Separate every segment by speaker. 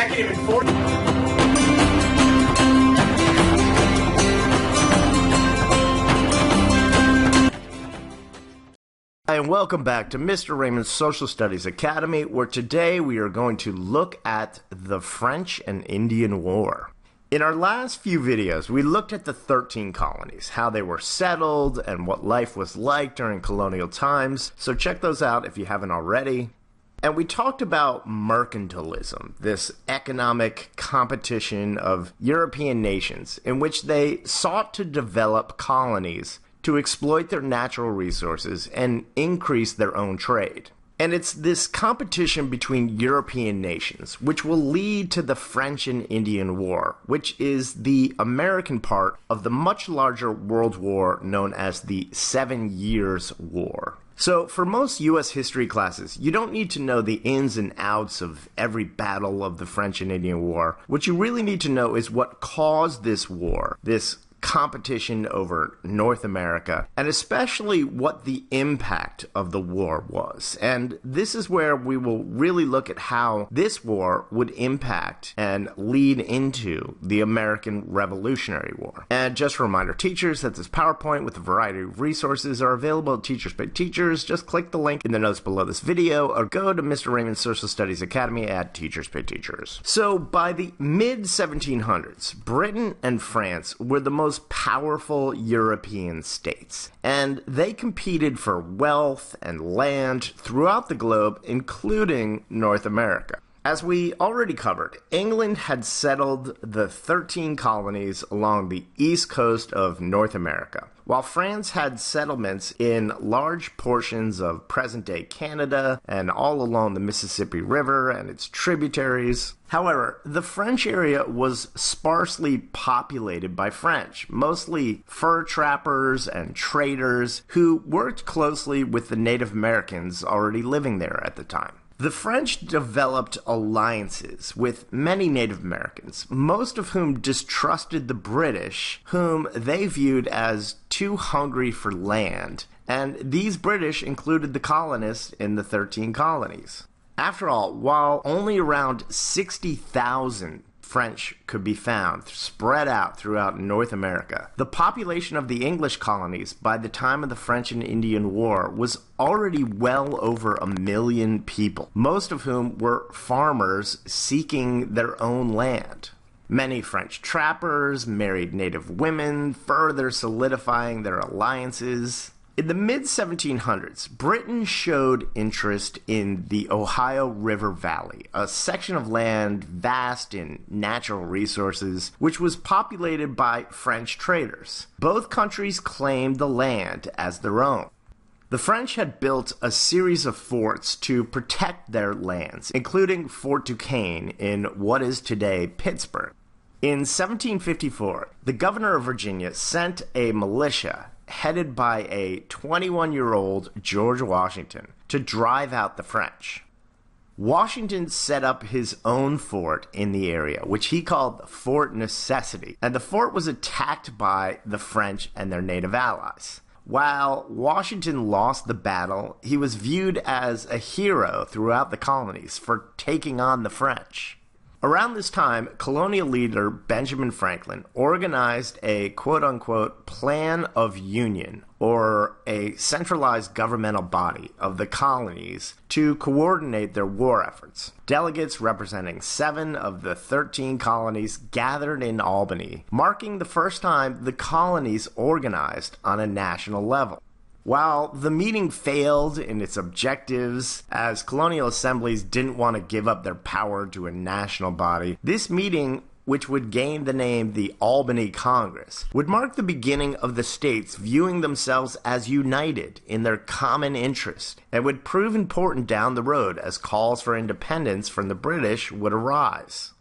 Speaker 1: executive enforcement.
Speaker 2: Hi, and welcome back to Mr. Raymond's Social Studies Academy, where today we are going to look at the French and Indian War. In our last few videos, we looked at the 13 colonies, how they were settled, and what life was like during colonial times, so check those out if you haven't already. And we talked about mercantilism, this economic competition of European nations in which they sought to develop colonies to exploit their natural resources and increase their own trade. And it's this competition between European nations which will lead to the French and Indian War, which is the American part of the much larger world war known as the 7 Years' War. So for most U.S. history classes, you don't need to know the ins and outs of every battle of the French and Indian War. What you really need to know is what caused this war, this competition over North America, and especially what the impact of the war was. And this is where we will really look at how this war would impact and lead into the American Revolutionary War. And just a reminder, teachers, that this PowerPoint with a variety of resources are available at Teachers Pay Teachers. Just click the link in the notes below this video or go to Mr. Raymond's Social Studies Academy at Teachers Pay Teachers. So by the mid-1700s, Britain and France were the most powerful European states, and they competed for wealth and land throughout the globe, including North America. As we already covered, England had settled the 13 colonies along the east coast of North America, while France had settlements in large portions of present-day Canada and all along the Mississippi River and its tributaries. However, the French area was sparsely populated by French, mostly fur trappers and traders who worked closely with the Native Americans already living there at the time. The French developed alliances with many Native Americans, most of whom distrusted the British, whom they viewed as too hungry for land, and these British included the colonists in the 13 colonies. After all, while only around 60,000 French could be found spread out throughout North America, the population of the English colonies by the time of the French and Indian War was already well over 1 million people, most of whom were farmers seeking their own land. Many French trappers married native women, further solidifying their alliances. In the mid-1700s, Britain showed interest in the Ohio River Valley, a section of land vast in natural resources, which was populated by French traders. Both countries claimed the land as their own. The French had built a series of forts to protect their lands, including Fort Duquesne in what is today Pittsburgh. In 1754, the governor of Virginia sent a militia headed by a 21-year-old George Washington to drive out the French. Washington set up his own fort in the area, which he called Fort Necessity, and the fort was attacked by the French and their native allies. While Washington lost the battle, he was viewed as a hero throughout the colonies for taking on the French. Around this time, colonial leader Benjamin Franklin organized a quote-unquote plan of union, or a centralized governmental body of the colonies to coordinate their war efforts. Delegates representing 7 of the 13 colonies gathered in Albany, marking the first time the colonies organized on a national level. While the meeting failed in its objectives, as colonial assemblies didn't want to give up their power to a national body, this meeting, which would gain the name the Albany Congress, would mark the beginning of the states viewing themselves as united in their common interest, and would prove important down the road as calls for independence from the British would arise.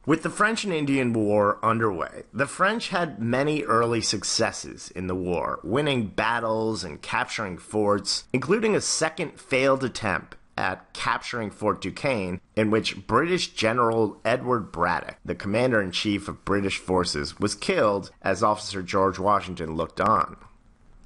Speaker 2: With the French and Indian War underway, the French had many early successes in the war, winning battles and capturing forts, including a second failed attempt at capturing Fort Duquesne, in which British General Edward Braddock, the commander-in-chief of British forces, was killed as Officer George Washington looked on.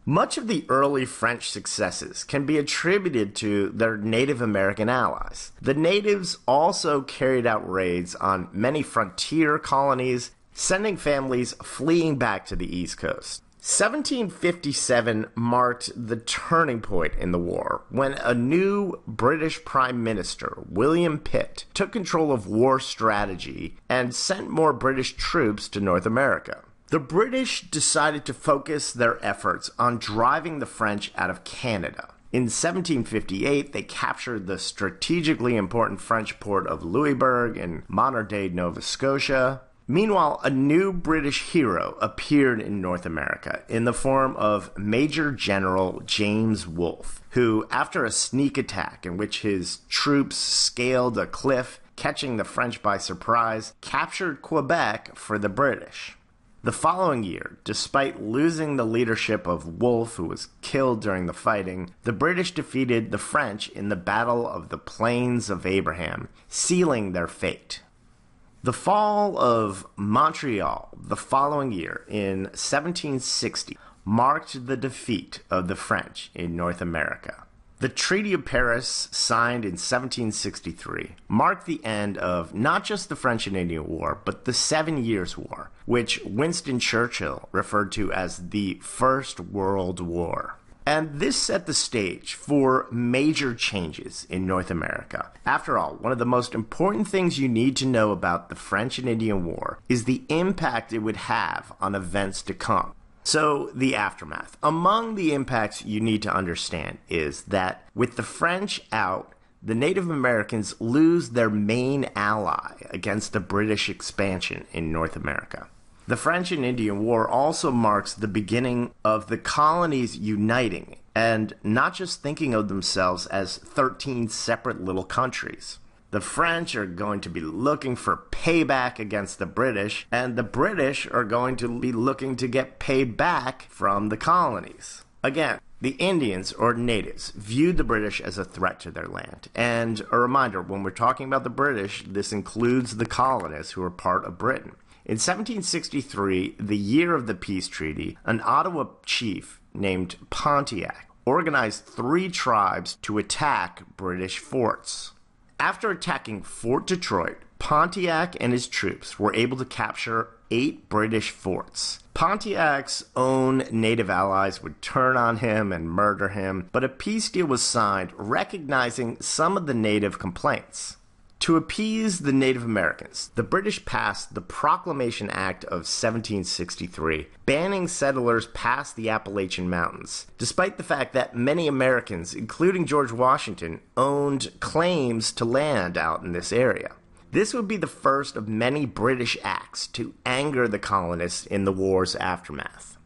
Speaker 2: Much of the early French successes can be attributed to their Native American allies. The natives also carried out raids on many frontier colonies, sending families fleeing back to the East Coast. 1757 marked the turning point in the war when a new British Prime Minister, William Pitt, took control of war strategy and sent more British troops to North America. The British decided to focus their efforts on driving the French out of Canada. In 1758, they captured the strategically important French port of Louisburg in modern-day Nova Scotia. Meanwhile, a new British hero appeared in North America in the form of Major General James Wolfe, who, after a sneak attack in which his troops scaled a cliff, catching the French by surprise, captured Quebec for the British. The following year, despite losing the leadership of Wolfe, who was killed during the fighting, the British defeated the French in the Battle of the Plains of Abraham, sealing their fate. The fall of Montreal the following year, in 1760, marked the defeat of the French in North America. The Treaty of Paris, signed in 1763, marked the end of not just the French and Indian War, but the 7 Years' War, which Winston Churchill referred to as the First World War. And this set the stage for major changes in North America. After all, one of the most important things you need to know about the French and Indian War is the impact it would have on events to come. So, the aftermath. Among the impacts you need to understand is that with the French out, the Native Americans lose their main ally against the British expansion in North America. The French and Indian War also marks the beginning of the colonies uniting and not just thinking of themselves as 13 separate little countries. The French are going to be looking for payback against the British, and the British are going to be looking to get paid back from the colonies. Again, the Indians, or natives, viewed the British as a threat to their land. And a reminder, when we're talking about the British, this includes the colonists who are part of Britain. In 1763, the year of the peace treaty, an Ottawa chief named Pontiac organized 3 tribes to attack British forts. After attacking Fort Detroit, Pontiac and his troops were able to capture 8 British forts. Pontiac's own native allies would turn on him and murder him, but a peace deal was signed recognizing some of the native complaints. To appease the Native Americans, the British passed the Proclamation Act of 1763, banning settlers past the Appalachian Mountains, despite the fact that many Americans, including George Washington, owned claims to land out in this area. This would be the first of many British acts to anger the colonists in the war's aftermath.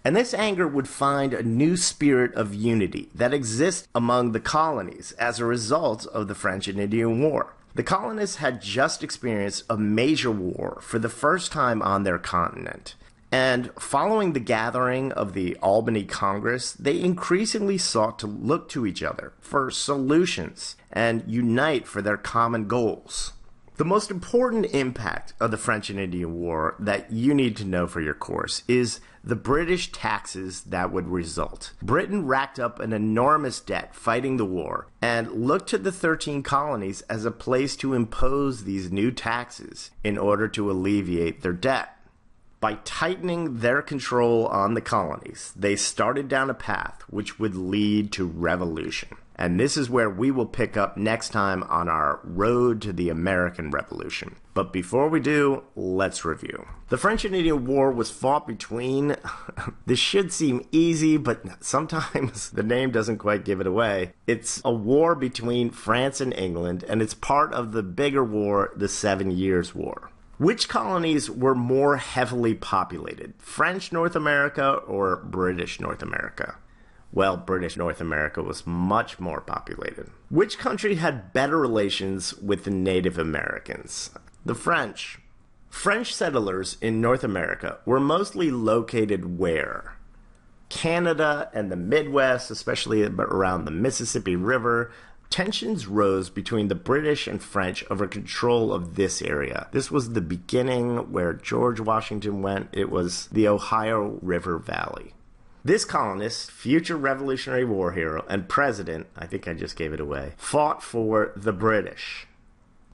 Speaker 2: And this anger would find a new spirit of unity that exists among the colonies as a result of the French and Indian War. The colonists had just experienced a major war for the first time on their continent. And following the gathering of the Albany Congress, they increasingly sought to look to each other for solutions and unite for their common goals. The most important impact of the French and Indian War that you need to know for your course is the British taxes that would result. Britain racked up an enormous debt fighting the war and looked to the 13 colonies as a place to impose these new taxes in order to alleviate their debt. By tightening their control on the colonies, they started down a path which would lead to revolution. And this is where we will pick up next time on our road to the American Revolution. But before we do, let's review. The French and Indian War was fought between, this should seem easy, but sometimes the name doesn't quite give it away. It's a war between France and England, and it's part of the bigger war, the 7 Years' War. Which colonies were more heavily populated, French North America or British North America? Well, British North America was much more populated. Which country had better relations with the Native Americans? The French. French settlers in North America were mostly located where? Canada and the Midwest, especially around the Mississippi River. Tensions rose between the British and French over control of this area. This was the beginning where George Washington went. It was the Ohio River Valley. This colonist, future Revolutionary War hero, and president, I think I just gave it away, fought for the British,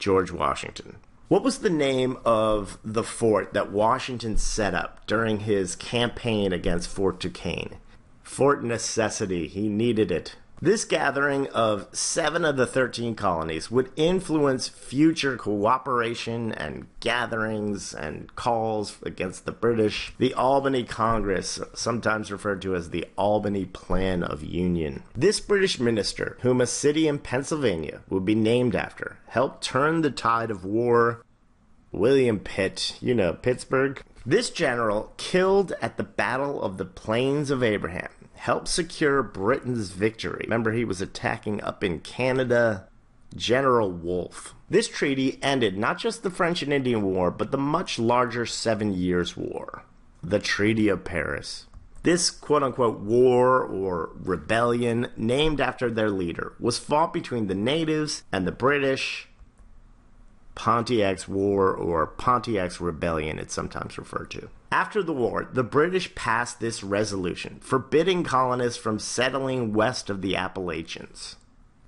Speaker 2: George Washington. What was the name of the fort that Washington set up during his campaign against Fort Duquesne? Fort Necessity. He needed it. This gathering of 7 of the 13 colonies would influence future cooperation and gatherings and calls against the British. The Albany Congress, sometimes referred to as the Albany Plan of Union. This British minister, whom a city in Pennsylvania would be named after, helped turn the tide of war. William Pitt, you know, Pittsburgh. This general, killed at the Battle of the Plains of Abraham, helped secure Britain's victory. Remember, he was attacking up in Canada. General Wolfe. This treaty ended not just the French and Indian War, but the much larger 7 Years' War, the Treaty of Paris. This quote-unquote war or rebellion, named after their leader, was fought between the natives and the British. Pontiac's War, or Pontiac's Rebellion, it's sometimes referred to. After the war, the British passed this resolution, forbidding colonists from settling west of the Appalachians,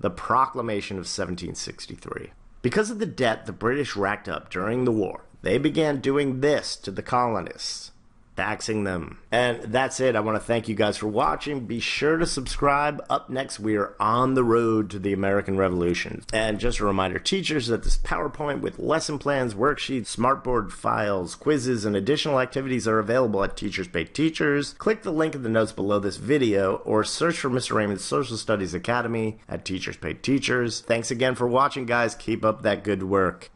Speaker 2: the Proclamation of 1763. Because of the debt the British racked up during the war, they began doing this to the colonists, taxing them. And that's it. I want to thank you guys for watching. Be sure to subscribe. Up next, we are on the road to the American Revolution. And just a reminder, teachers, that this PowerPoint with lesson plans, worksheets, smartboard files, quizzes, and additional activities are available at Teachers Pay Teachers. Click the link in the notes below this video or search for Mr. Raymond's Social Studies Academy at Teachers Pay Teachers. Thanks again for watching, guys. Keep up that good work.